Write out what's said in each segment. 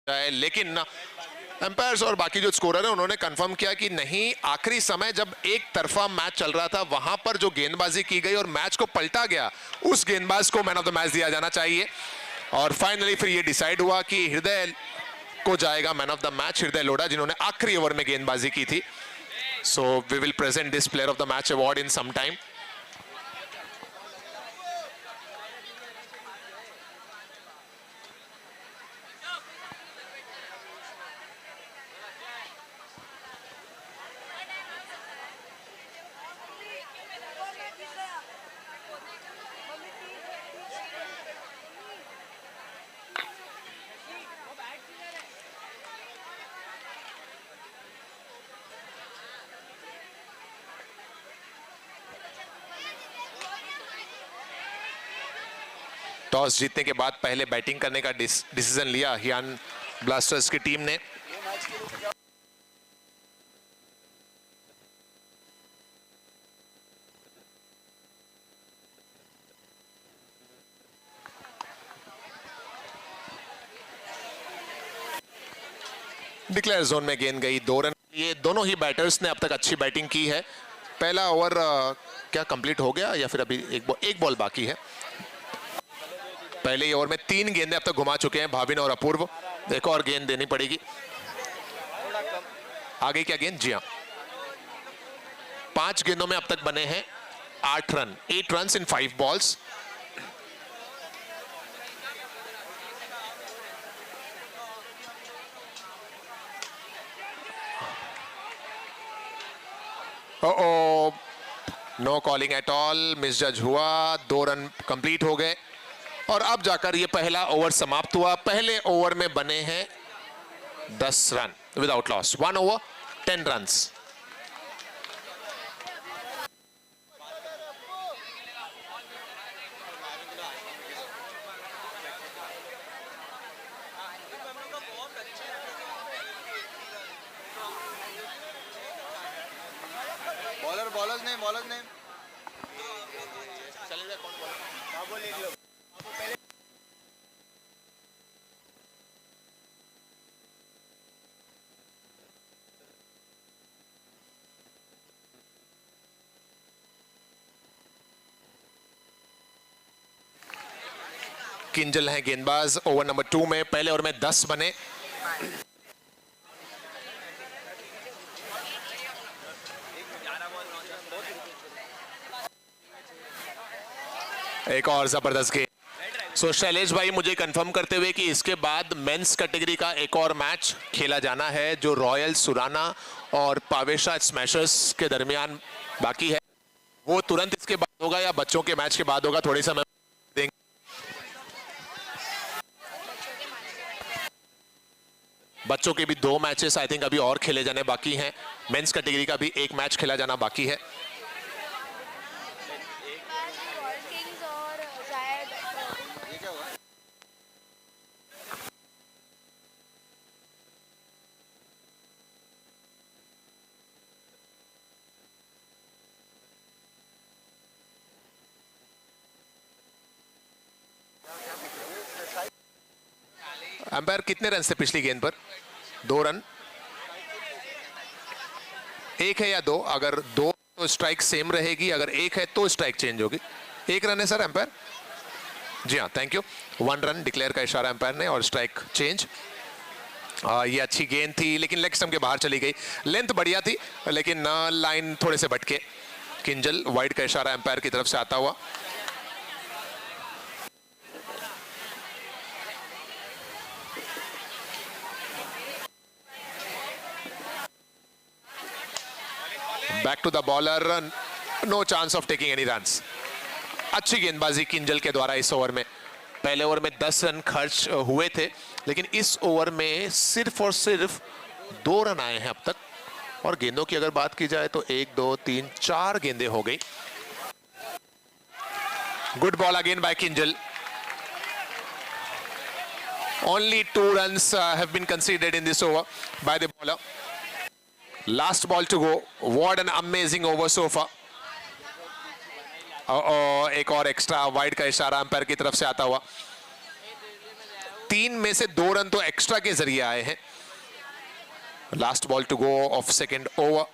जाए, लेकिन एम्पायर्स और बाकी जो स्कोरर है उन्होंने कंफर्म किया कि नहीं, आखिरी समय जब एक तरफा मैच चल रहा था वहां पर जो गेंदबाजी की गई और मैच को पलटा गया, उस गेंदबाज को मैन ऑफ द मैच दिया जाना चाहिए। और फाइनली फिर ये डिसाइड हुआ कि हृदय को जाएगा मैन ऑफ द मैच, हृदय लोढ़ा, जिन्होंने आखिरी ओवर में गेंदबाजी की थी। So we will present this player of the match award in some time. Toss जीतने के बाद पहले बैटिंग करने का डिसीजन लिया हियान ब्लास्टर्स की टीम ने। डिक्लेयर जोन में गेंद गई 2 रन। ये दोनों ही बैटर्स ने अब तक अच्छी बैटिंग की है। पहला ओवर क्या कंप्लीट हो गया या फिर अभी एक बॉल बाकी है? पहले ही ओवर में 3 गेंदें अब तक घुमा चुके हैं भाविन और अपूर्व। एक और गेंद देनी पड़ेगी। आ गई क्या गेंद? जी हाँ। 5 गेंदों में अब तक बने हैं 8 run, 8 run in 5 balls. No calling at all, misjudge हुआ। 2 रन कंप्लीट हो गए और अब जाकर ये पहला ओवर समाप्त हुआ। पहले ओवर में बने हैं 10 run without loss. 1 over 10 runs. Bowlers नहीं किंजल है गेंदबाज ओवर नंबर 2 में। पहले ओवर में 10 बने। एक और जबरदस्त गेंद। सो शैलेश भाई, मुझे कंफर्म करते हुए कि इसके बाद मेंस कैटेगरी का एक और मैच खेला जाना है जो रॉयल सुराना और पावेशा स्मैशर्स के दरमियान बाकी है, वो तुरंत इसके बाद होगा या बच्चों के मैच के बाद होगा, थोड़ी समय देंगे। बच्चों के भी 2 मैचेस आई थिंक अभी और खेले जाने बाकी हैं। मेंस कैटेगरी का भी एक मैच खेला जाना बाकी है। अंपायर कितने रन से पिछली गेंद पर? 2 रन। 1 है या 2? अगर 2 तो स्ट्राइक सेम रहेगी, अगर 1 है तो स्ट्राइक चेंज होगी। 1 रन है सर अंपायर? जी हाँ, थैंक यू। 1 रन डिक्लेयर का इशारा अंपायर ने और स्ट्राइक चेंज। ये अच्छी गेंद थी लेकिन लेग स्टंप के बाहर चली गई। लेंथ बढ़िया थी लेकिन लाइन थोड़े से भटके। किंजल, वाइड का इशारा अंपायर की तरफ से आता हुआ। Back to the bowler, no chance of taking any runs. अच्छी गेंदबाजी किंजल के द्वारा इस ओवर में। पहले ओवर में 10 रन खर्च हुए थे लेकिन इस ओवर में सिर्फ और सिर्फ 2 रन आए हैं अब तक। और गेंदों की अगर बात की जाए तो 1 2 3 4 गेंदें हो गई। Good ball again by Kinjal. Only 2 runs have been conceded in this over by the bowler. Last ball to go. What an amazing over so far. एक और एक्स्ट्रा वाइड का इशारा अंपायर की तरफ से आता हुआ। 3 में से 2 रन तो एक्स्ट्रा के जरिए आए हैं। Last ball to go of second over.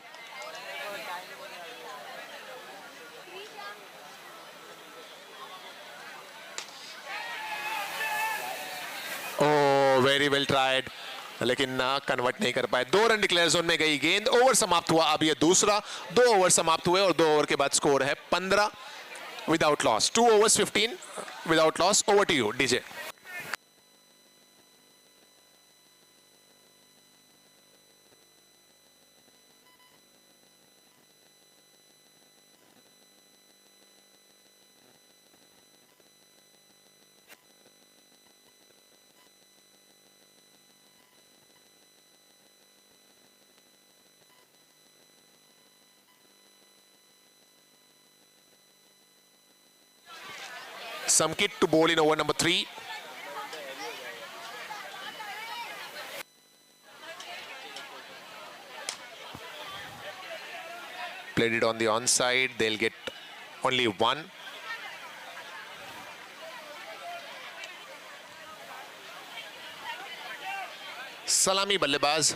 Oh very well tried, लेकिन ना कन्वर्ट नहीं कर पाए। 2 रन डिक्लेयर जोन में गई गेंद, ओवर समाप्त हुआ। अब ये दूसरा, 2 ओवर समाप्त हुए और 2 ओवर के बाद स्कोर है 15 without loss. 2 overs 15 without loss. Over to you DJ. Samkit to bowl in over number 3. Played it on the onside. They'll get only 1. Salami ballebaz.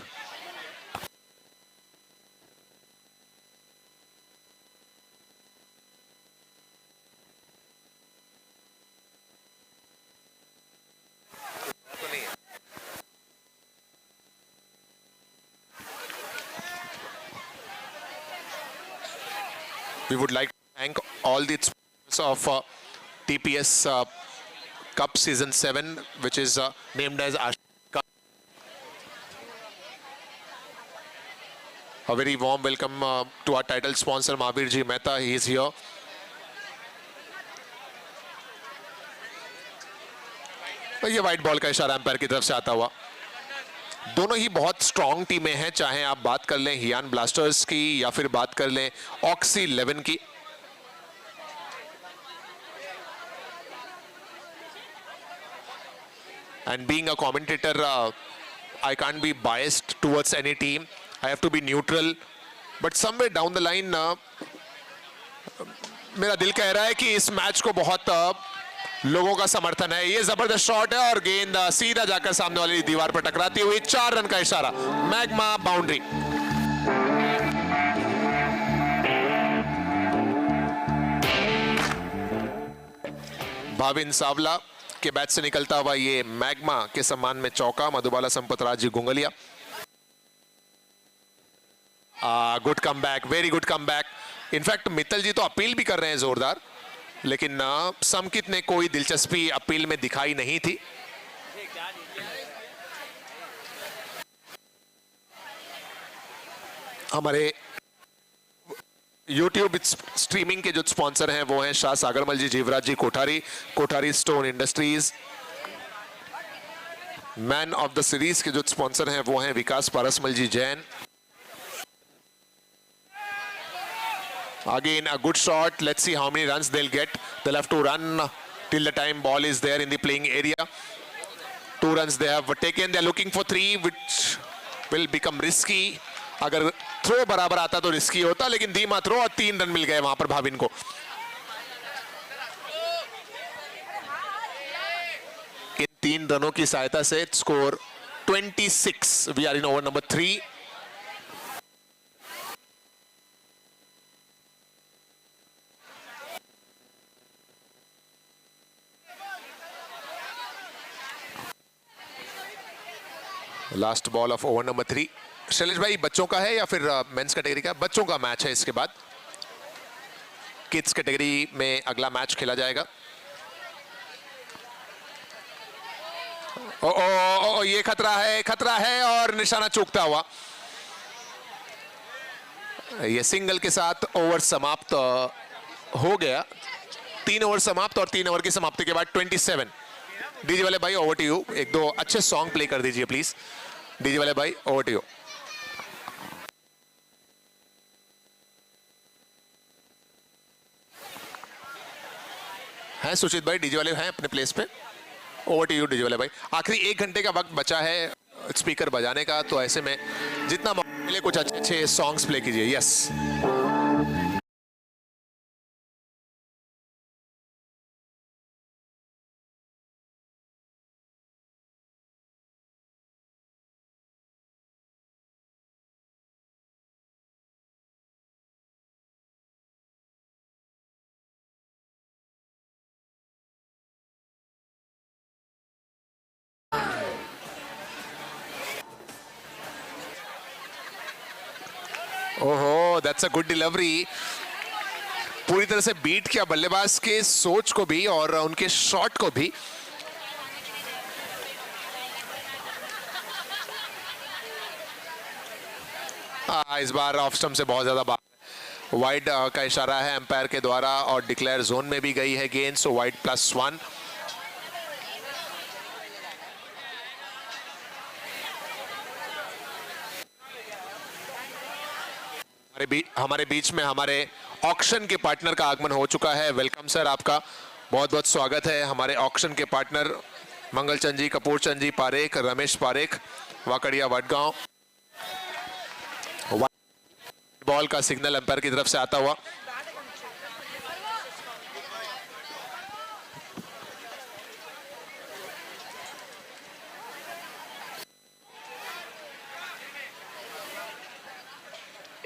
We would like to thank all the sponsors of TPS Cup Season 7, which is named as Ashik Cup. A very warm welcome to our title sponsor, Mahavir Ji Mehta. He is here. ये white ball का इशारा empire की तरफ से आता हुआ। दोनों ही बहुत स्ट्रॉन्ग टीमें हैं, चाहे आप बात कर लें हियान ब्लास्टर्स की या फिर बात कर लें ऑक्सी 11 की। And being a commentator, I can't be biased towards any team. I have to be neutral. But somewhere down the line, मेरा दिल कह रहा है कि इस मैच को बहुत लोगों का समर्थन है। ये जबरदस्त शॉट है और गेंद सीधा जाकर सामने वाली दीवार पर टकराती हुई। 4 रन का इशारा, मैग्मा बाउंड्री। भाविन सावला के बैट से निकलता हुआ ये मैग्मा के सम्मान में चौका। Madhubala Sampatraj ji Gungalia. Good comeback, very good comeback. In fact Mittal ji तो अपील भी कर रहे हैं जोरदार, लेकिन समकित ने कोई दिलचस्पी अपील में दिखाई नहीं थी। हमारे YouTube स्ट्रीमिंग के जो स्पॉन्सर हैं वो हैं Shah Sagarmal ji, Jeevraj ji Kothari, Kothari stone industries. Man of the series के जो स्पॉन्सर हैं वो हैं Vikas Parasmal ji Jain. Again a good shot. Let's see how many runs they'll get. They'll have to run till the time ball is there in the playing area. 2 runs they have taken. They're looking for 3, which will become risky. अगर throw बराबर आता तो risky होता, लेकिन धीमा throw और 3 run मिल गए वहां पर भाविन को। इन 3 रनों की सहायता से score 26। We are in over number 3। Last ball of over number 3। Shailesh भाई, बच्चों का है या फिर मेंस कैटेगरी का? बच्चों का मैच है। इसके बाद किड्स कैटेगरी में अगला मैच खेला जाएगा। ओ, ये खतरा है, खतरा है और निशाना चूकता हुआ। ये सिंगल के साथ ओवर समाप्त हो गया। 3 ओवर समाप्त और 3 ओवर की समाप्ति के बाद 27। डीजे वाले भाई ओवर टू यू। 1-2 अच्छे सॉन्ग प्ले कर दीजिए प्लीज। डीजे वाले भाई ओवर टू यू। हैं सुचित भाई, डीजे वाले हैं अपने प्लेस पे। ओवर टू यू डीजे वाले भाई। आखिरी 1 घंटे का वक्त बचा है स्पीकर बजाने का, तो ऐसे में जितना मौका मिले कुछ अच्छे सॉन्ग्स प्ले कीजिए। यस। ओहो, दैट्स अ गुड डिलीवरी। पूरी तरह से बीट किया बल्लेबाज के सोच को भी और उनके शॉट को भी। इस बार ऑफ स्टंप से बहुत ज्यादा बाहर, वाइड का इशारा है एम्पायर के द्वारा और डिक्लेयर जोन में भी गई है गेंद, सो वाइड +1। हमारे बीच में हमारे ऑक्शन के पार्टनर का आगमन हो चुका है। वेलकम सर, आपका बहुत बहुत स्वागत है। हमारे ऑक्शन के पार्टनर मंगल चंद जी, कपूर चंद जी पारेख, रमेश पारेख, वाकड़िया वडगांव। बॉल का सिग्नल एम्पायर की तरफ से आता हुआ।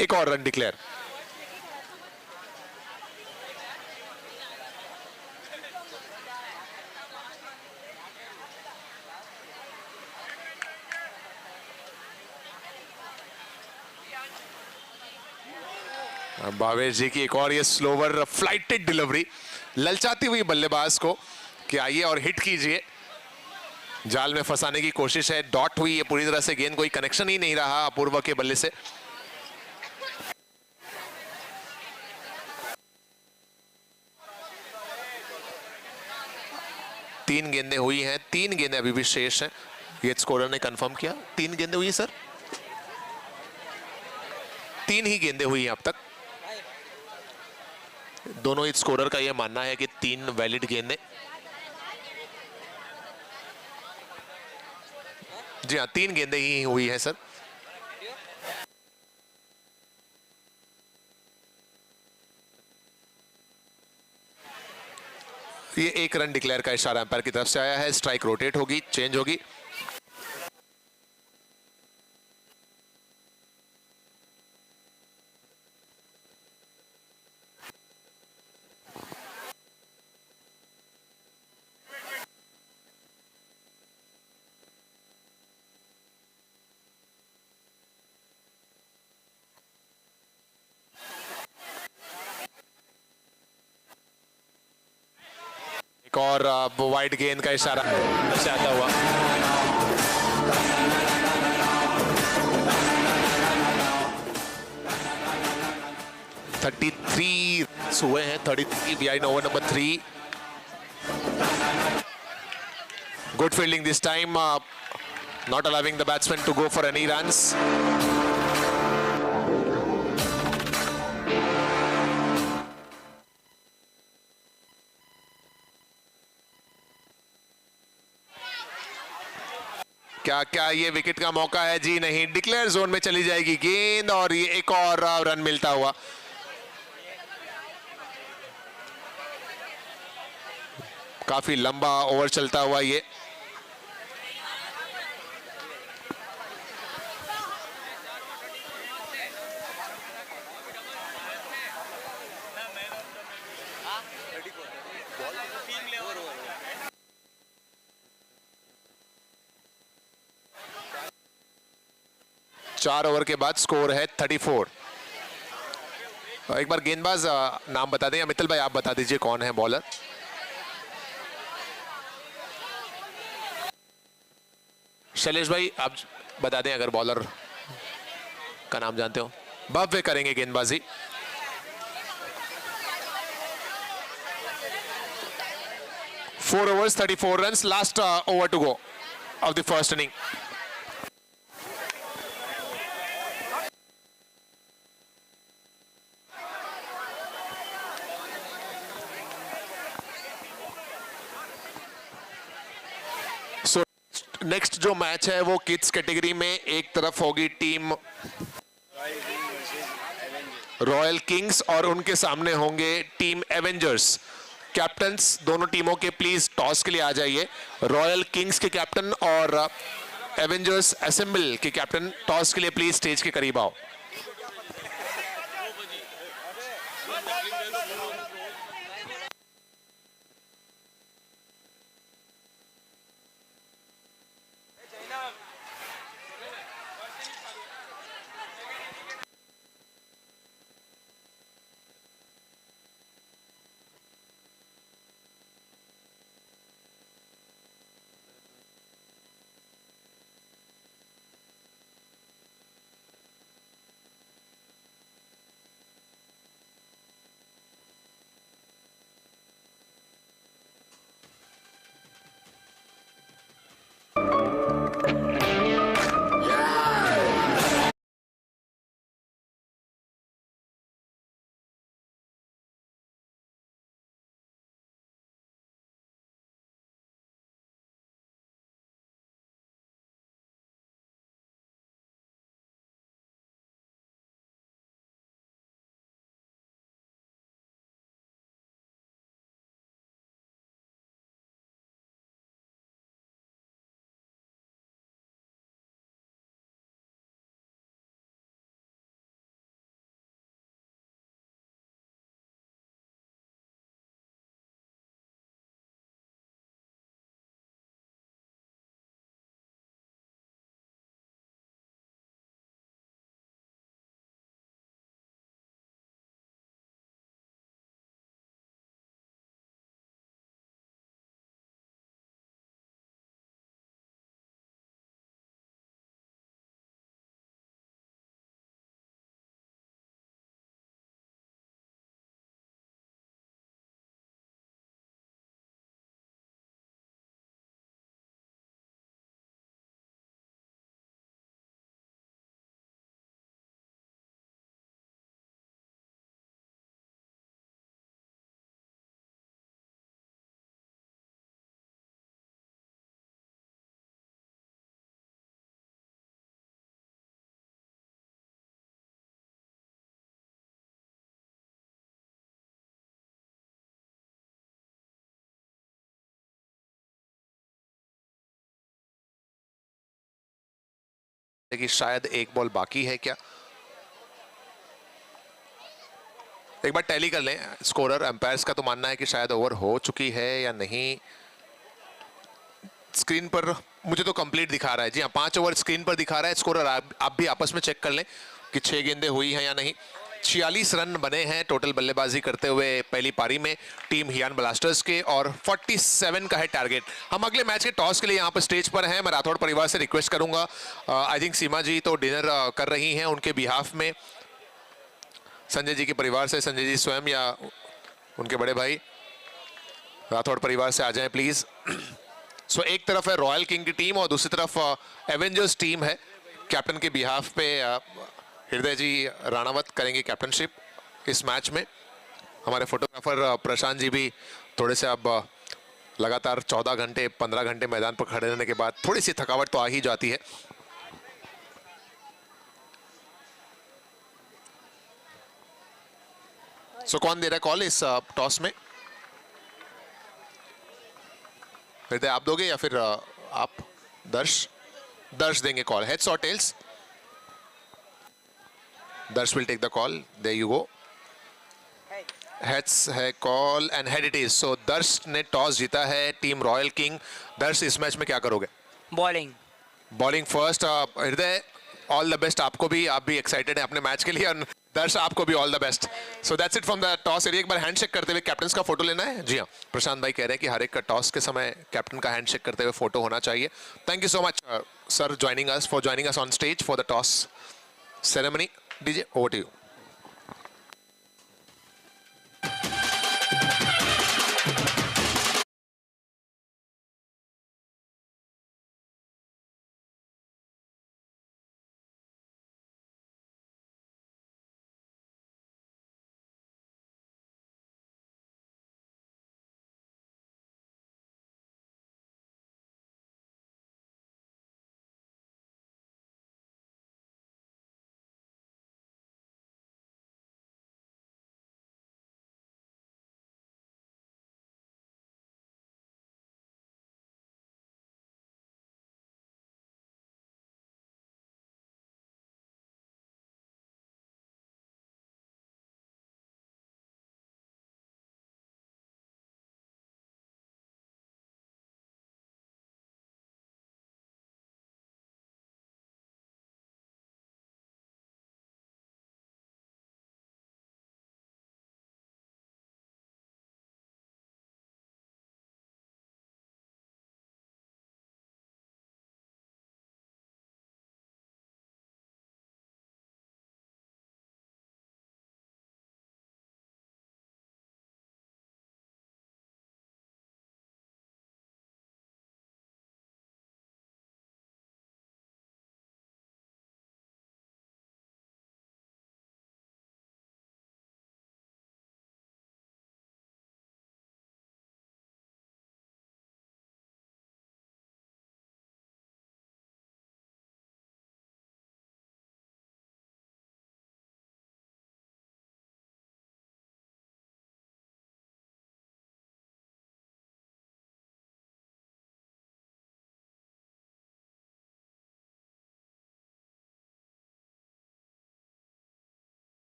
एक और रन डिक्लेयर। भावेश जी की एक और ये स्लोवर फ्लाइटेड डिलीवरी, ललचाती हुई बल्लेबाज को कि आइए और हिट कीजिए। जाल में फंसाने की कोशिश है, डॉट हुई ये पूरी तरह से गेंद, कोई कनेक्शन ही नहीं रहा अपूर्व के बल्ले से। तीन गेंदें हुई हैं, 3 गेंदें अभी भी शेष हैं। ये स्कोरर ने कंफर्म किया 3 गेंदें हुई सर, 3 ही गेंदें हुई हैं अब तक। दोनों ही स्कोरर का यह मानना है कि 3 वैलिड गेंदें। जी हाँ, 3 गेंदें ही हुई है सर। ये 1 रन डिक्लेयर का इशारा एम्पायर की तरफ से आया है। स्ट्राइक रोटेट होगी, चेंज होगी। एक और वाइड गेंद का इशारा से आता हुआ। (33) हुए हैं, 33 behind over number 3। Good fielding this time, not allowing the batsman to go for any runs. क्या क्या ये विकेट का मौका है? जी नहीं, डिक्लेयर जोन में चली जाएगी गेंद और ये एक और रन मिलता हुआ। काफी लंबा ओवर चलता हुआ ये। चार ओवर के बाद स्कोर है 34। एक बार गेंदबाज नाम बता दें, मित्तल भाई आप बता दीजिए कौन है बॉलर। शैलेश भाई आप बता दें अगर बॉलर का नाम जानते हो। भव्य करेंगे गेंदबाजी। Four overs, 34 runs. Last over to go of the first inning. So next जो मैच है वो किड्स कैटेगरी में एक तरफ होगी टीम रॉयल किंग्स और उनके सामने होंगे टीम एवेंजर्स। कैप्टन्स दोनों टीमों के प्लीज टॉस के लिए आ जाइए। रॉयल किंग्स के कैप्टन और एवेंजर्स असेंबल के कैप्टन टॉस के लिए प्लीज स्टेज के करीब आओ। कि शायद एक बॉल बाकी है क्या। एक बार टैली कर लें स्कोरर एम्पायर्स का तो मानना है कि शायद ओवर हो चुकी है या नहीं। स्क्रीन पर मुझे तो कंप्लीट दिखा रहा है। जी हाँ, 5 ओवर स्क्रीन पर दिखा रहा है। स्कोरर आप भी आपस में चेक कर लें कि 6 गेंदें हुई हैं या नहीं। 46 रन बने हैं टोटल बल्लेबाजी करते हुए पहली पारी में टीम हियान ब्लास्टर्स के, और 47 का है टारगेट। हम अगले मैच के टॉस के लिए यहाँ पर स्टेज पर हैं। मैं राठौड़ परिवार से रिक्वेस्ट करूंगा, आई थिंक सीमा जी तो डिनर कर रही हैं, उनके बिहाफ में संजय जी के परिवार से संजय जी स्वयं या उनके बड़े भाई राठौड़ परिवार से आ जाएं प्लीज। सो एक तरफ है रॉयल किंग की टीम और दूसरी तरफ एवेंजर्स टीम है। कैप्टन के बिहाफ पे हृदय जी राणावत करेंगे कैप्टनशिप इस मैच में। हमारे फोटोग्राफर प्रशांत जी भी थोड़े से अब लगातार 14 घंटे 15 घंटे मैदान पर खड़े रहने के बाद थोड़ी सी थकावट तो आ ही जाती है। सो कौन दे रहा है कॉल इस टॉस में? हृदय आप दोगे या फिर आप दर्श देंगे कॉल? हेड्स और tails? Darsh will take the call. There you go. Heads है call and head it is. So Darsh ने टॉस जीता है टीम रॉयल किंग। दर्श इस मैच में क्या करोगे? बॉलिंग। Bowling first. हृदय ऑल द बेस्ट आपको भी, आप भी एक्साइटेड हैं अपने मैच के लिए, और दर्श आपको भी all the best. So that's it from the toss area. एक बार हैंडशेक करते हुए कैप्टन का फोटो लेना है। जी हाँ, प्रशांत भाई कह रहे हैं कि हर एक का टॉस के समय कैप्टन का हैंडशेक करते हुए फोटो होना चाहिए। Thank you so much sir joining us on stage for the toss ceremony. DJ over to you.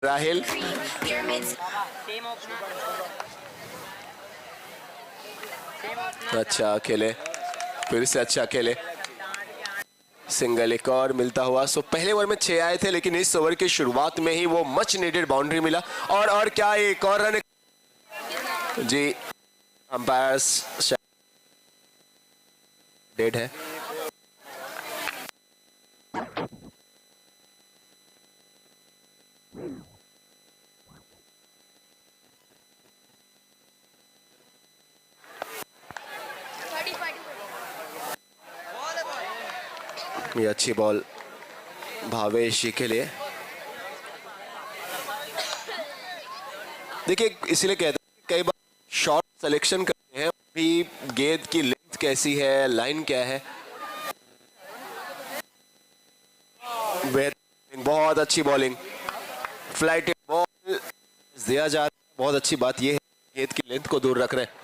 Rahil अच्छा खेले, फिर से अच्छा खेले, सिंगल एक और मिलता हुआ। सो पहले ओवर में 6 आए थे, लेकिन इस ओवर की शुरुआत में ही वो मच नीडेड बाउंड्री मिला। और क्या एक और रन जी, अंपायर्स डेड है। ये अच्छी बॉल भावेश जी के लिए। देखिए इसीलिए कहते हैं कई बार शॉट सिलेक्शन करते हैं भी, गेंद की लेंथ कैसी है, लाइन क्या है। बहुत अच्छी बॉलिंग, फ्लाइट बॉल दिया जा रहा है। बहुत अच्छी बात यह है गेंद की लेंथ को दूर रख रहे हैं।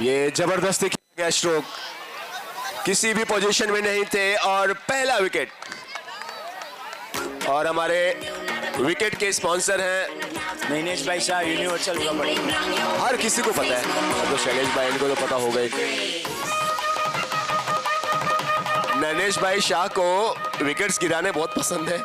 ये जबरदस्ती किया गया स्ट्रोक, किसी भी पोजीशन में नहीं थे और पहला विकेट। और हमारे विकेट के स्पॉन्सर हैं नैनेश भाई शाह, यूनिवर्सल रबड़। हर किसी को पता है, तो शैलेश भाई इनको तो पता होगा ही। नैनेश भाई शाह को विकेट्स गिराने बहुत पसंद है।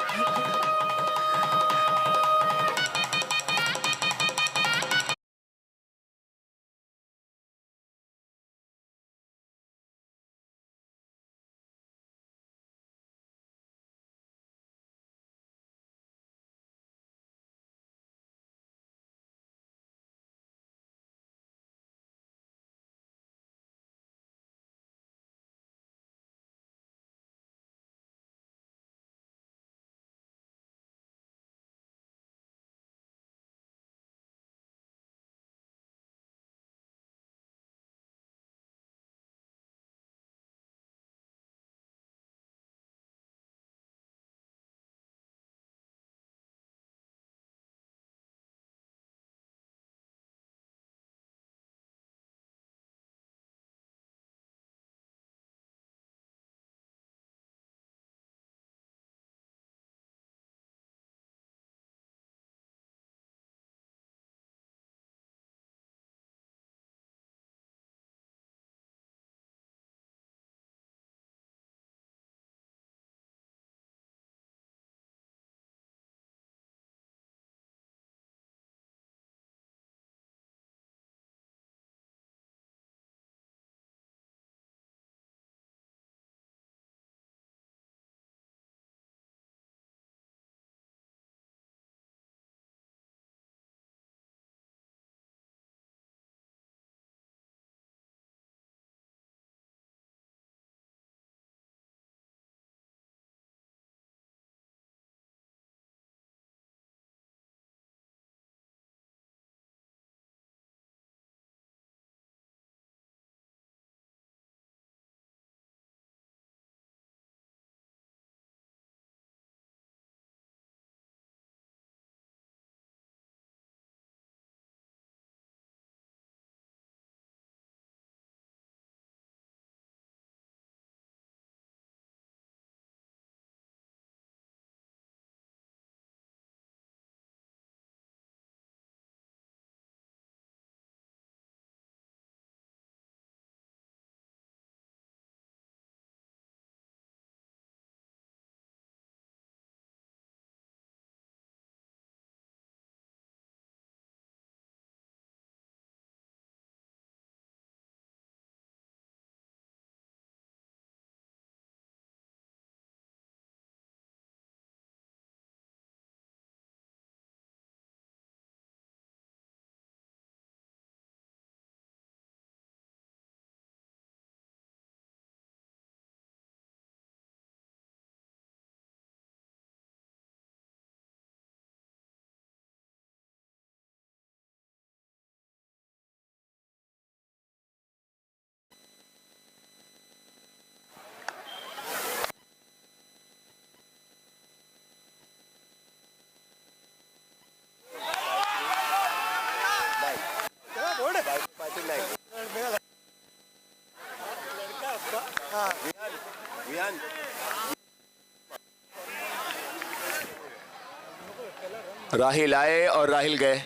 राहिल आए और राहिल गए।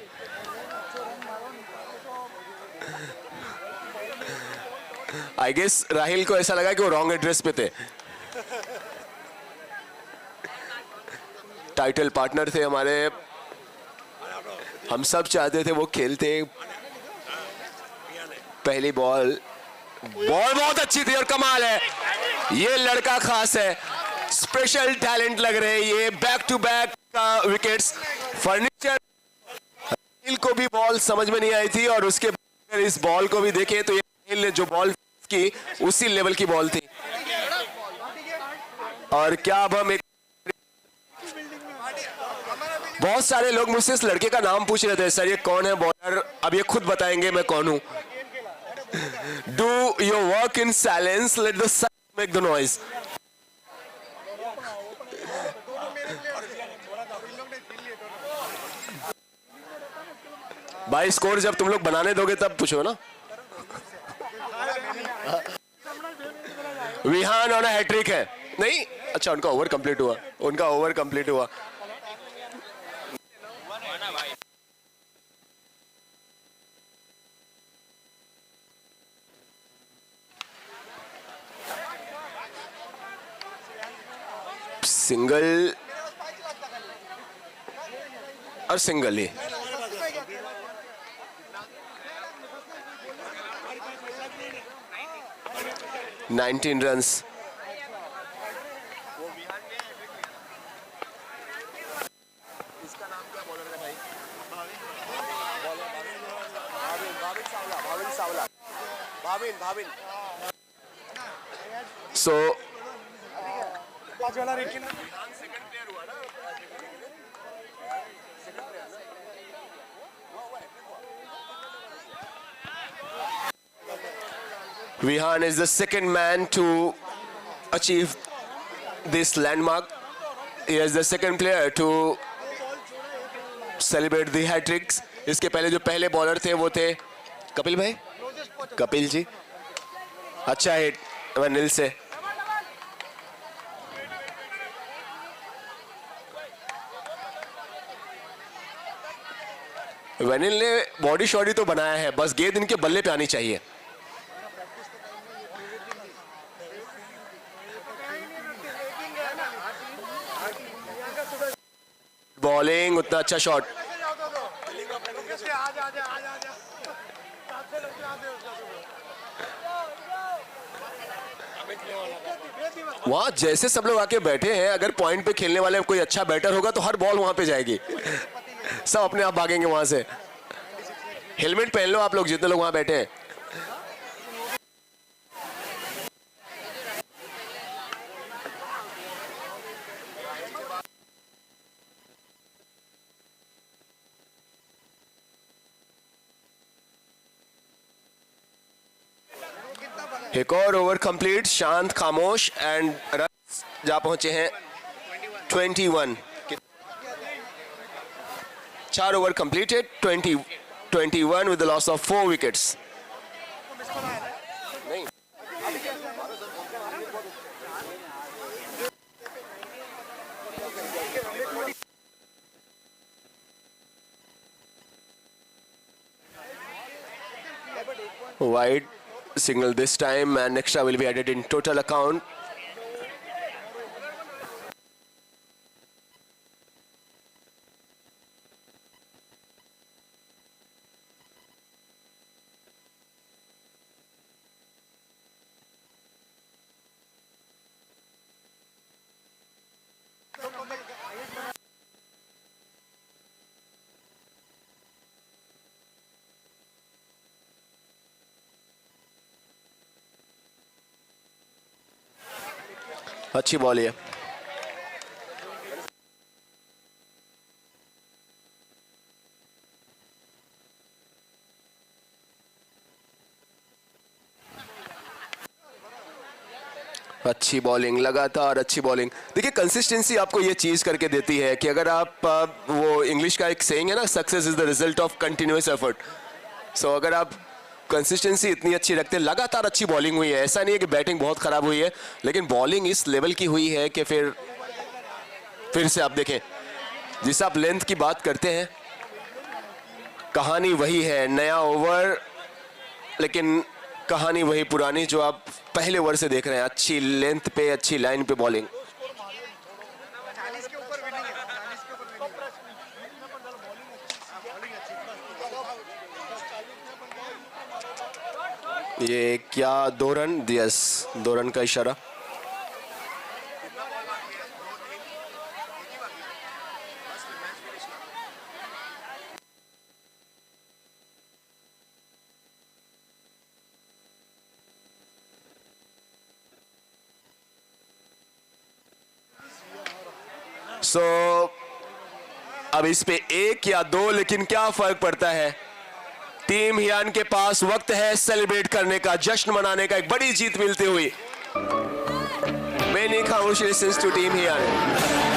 आई गेस राहिल को ऐसा लगा कि वो रॉन्ग एड्रेस पे थे। टाइटल पार्टनर थे हमारे, हम सब चाहते थे वो खेलते। पहली बॉल बहुत अच्छी थी और कमाल है, ये लड़का खास है, स्पेशल टैलेंट लग रहे हैं ये। Back to back wickets. Furniture को भी बॉल समझ में नहीं आई थी और उसके बाद इस बॉल को भी देखें तो ये जो बॉल की उसी लेवल की बॉल थी। और क्या अब हम एक, बहुत सारे लोग मुझसे इस लड़के का नाम पूछ रहे थे, सर ये कौन है बॉलर, अब ये खुद बताएंगे मैं कौन हूं। Do your work in silence, let the sun make the noise. भाई स्कोर जब तुम लोग बनाने दोगे तब पूछो ना। विहान और हैट्रिक है नहीं, अच्छा उनका ओवर कंप्लीट हुआ, उनका ओवर कंप्लीट हुआ। सिंगल और single he. Nineteen runs. So Vihan is the second man to achieve this landmark. He is the second player to celebrate the hat-tricks. इसके पहले जो पहले बॉलर थे वो थे कपिल भाई, कपिल जी। अच्छा हिट वनिल से। वनिल ने बॉडी शॉडी तो बनाया है, बस गेंद इनके बल्ले पे आनी चाहिए। बॉलिंग उतना अच्छा शॉट। वहां जैसे सब लोग आके बैठे हैं, अगर पॉइंट पे खेलने वाले कोई अच्छा बैटर होगा तो हर बॉल वहां पे जाएगी। सब अपने आप भागेंगे वहां से। हेलमेट पहन लो आप लोग जितने लोग वहां बैठे हैं। एक और ओवर कंप्लीट, शांत खामोश एंड रन्स जा पहुंचे हैं 21। 4 over completed, 21 with the loss of 4 wickets. Wide signal this time and extra will be added in total account. अच्छी बॉल है। अच्छी बॉलिंग, लगातार अच्छी बॉलिंग। देखिए कंसिस्टेंसी आपको ये चीज करके देती है कि अगर आप वो इंग्लिश का एक सेइंग है ना, success is the result of continuous effort. So अगर आप कंसिस्टेंसी इतनी अच्छी रखते हैं, लगातार अच्छी बॉलिंग हुई है, ऐसा नहीं है कि बैटिंग बहुत खराब हुई है, लेकिन बॉलिंग इस लेवल की हुई है कि फिर से आप देखें, जिस आप लेंथ की बात करते हैं, कहानी वही है, नया ओवर लेकिन कहानी वही पुरानी जो आप पहले ओवर से देख रहे हैं। अच्छी लेंथ पे, अच्छी लाइन पे बॉलिंग। ये क्या 2 रन? यस, 2 रन का इशारा। अब इस पे 1 या 2, लेकिन क्या फर्क पड़ता है। टीम हियान के पास वक्त है सेलिब्रेट करने का, जश्न मनाने का, एक बड़ी जीत मिलती हुई। Many congratulations to team हियान।